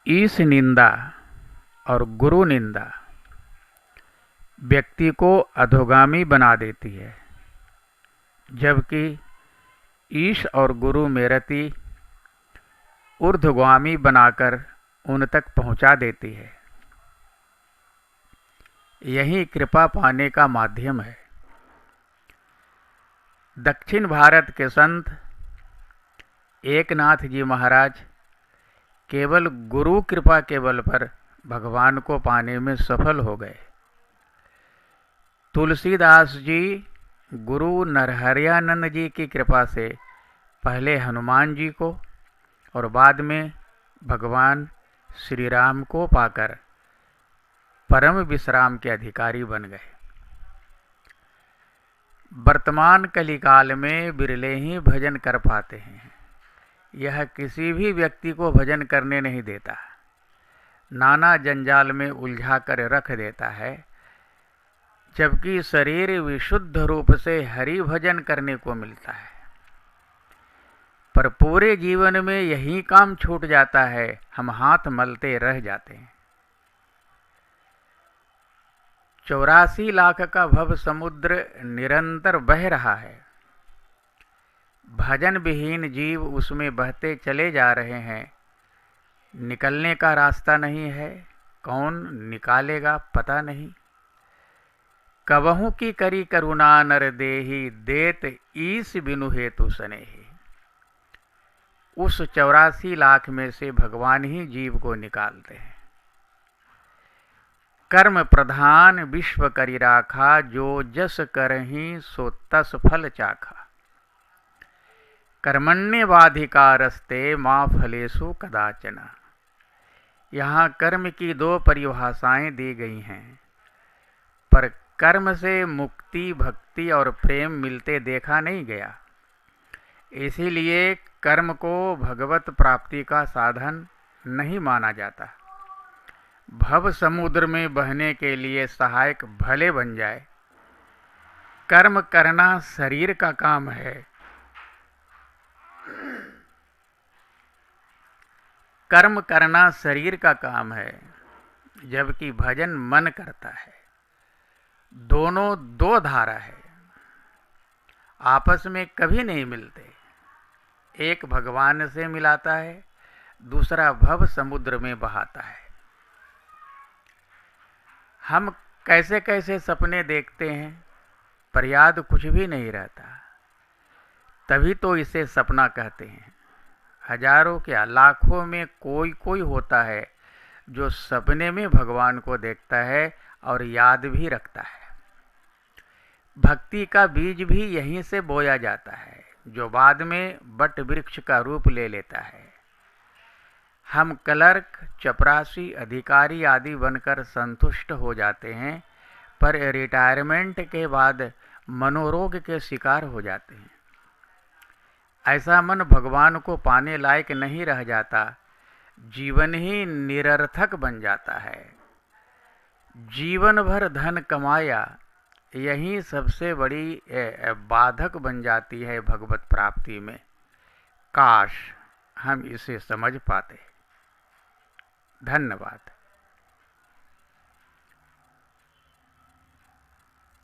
ईश निंदा और गुरु निंदा व्यक्ति को अधोगामी बना देती है, जबकि ईश और गुरु में रति ऊर्ध्वगामी बनाकर उन तक पहुंचा देती है। यही कृपा पाने का माध्यम है। दक्षिण भारत के संत एकनाथ जी महाराज केवल गुरु कृपा के बल पर भगवान को पाने में सफल हो गए। तुलसीदास जी गुरु नरहरियानंद जी की कृपा से पहले हनुमान जी को और बाद में भगवान श्री राम को पाकर परम विश्राम के अधिकारी बन गए। वर्तमान कलिकाल में बिरले ही भजन कर पाते हैं। यह किसी भी व्यक्ति को भजन करने नहीं देता, नाना जंजाल में उलझा कर रख देता है, जबकि शरीर विशुद्ध रूप से हरि भजन करने को मिलता है। पर पूरे जीवन में यही काम छूट जाता है, हम हाथ मलते रह जाते हैं। 84 लाख का भव समुद्र निरंतर बह रहा है। भजन विहीन जीव उसमें बहते चले जा रहे हैं। निकलने का रास्ता नहीं है, कौन निकालेगा पता नहीं। कबहू की करी करुणा नर देही, देत ईस बिनु हेतु सनेही। उस 84 लाख में से भगवान ही जीव को निकालते हैं। कर्म प्रधान विश्व करी राखा, जो जस करहि सो तस फल चाखा। कर्मण्यवाधिकारस्ते मां फलेषु कदाचन। यहाँ कर्म की 2 परिभाषाएं दी गई हैं, पर कर्म से मुक्ति, भक्ति और प्रेम मिलते देखा नहीं गया। इसीलिए कर्म को भगवत प्राप्ति का साधन नहीं माना जाता। भव समुद्र में बहने के लिए सहायक भले बन जाए। कर्म करना शरीर का काम है, कर्म करना शरीर का काम है, जबकि भजन मन करता है। दोनों 2 धारा है, आपस में कभी नहीं मिलते। एक भगवान से मिलाता है, दूसरा भव समुद्र में बहाता है। हम कैसे कैसे सपने देखते हैं, पर याद कुछ भी नहीं रहता। तभी तो इसे सपना कहते हैं। हजारों क्या लाखों में कोई कोई होता है जो सपने में भगवान को देखता है और याद भी रखता है। भक्ति का बीज भी यहीं से बोया जाता है, जो बाद में बट वृक्ष का रूप ले लेता है। हम क्लर्क, चपरासी, अधिकारी आदि बनकर संतुष्ट हो जाते हैं, पर रिटायरमेंट के बाद मनोरोग के शिकार हो जाते हैं। ऐसा मन भगवान को पाने लायक नहीं रह जाता, जीवन ही निरर्थक बन जाता है। जीवन भर धन कमाया, यही सबसे बड़ी बाधक बन जाती है भगवत प्राप्ति में। काश हम इसे समझ पाते। धन्यवाद।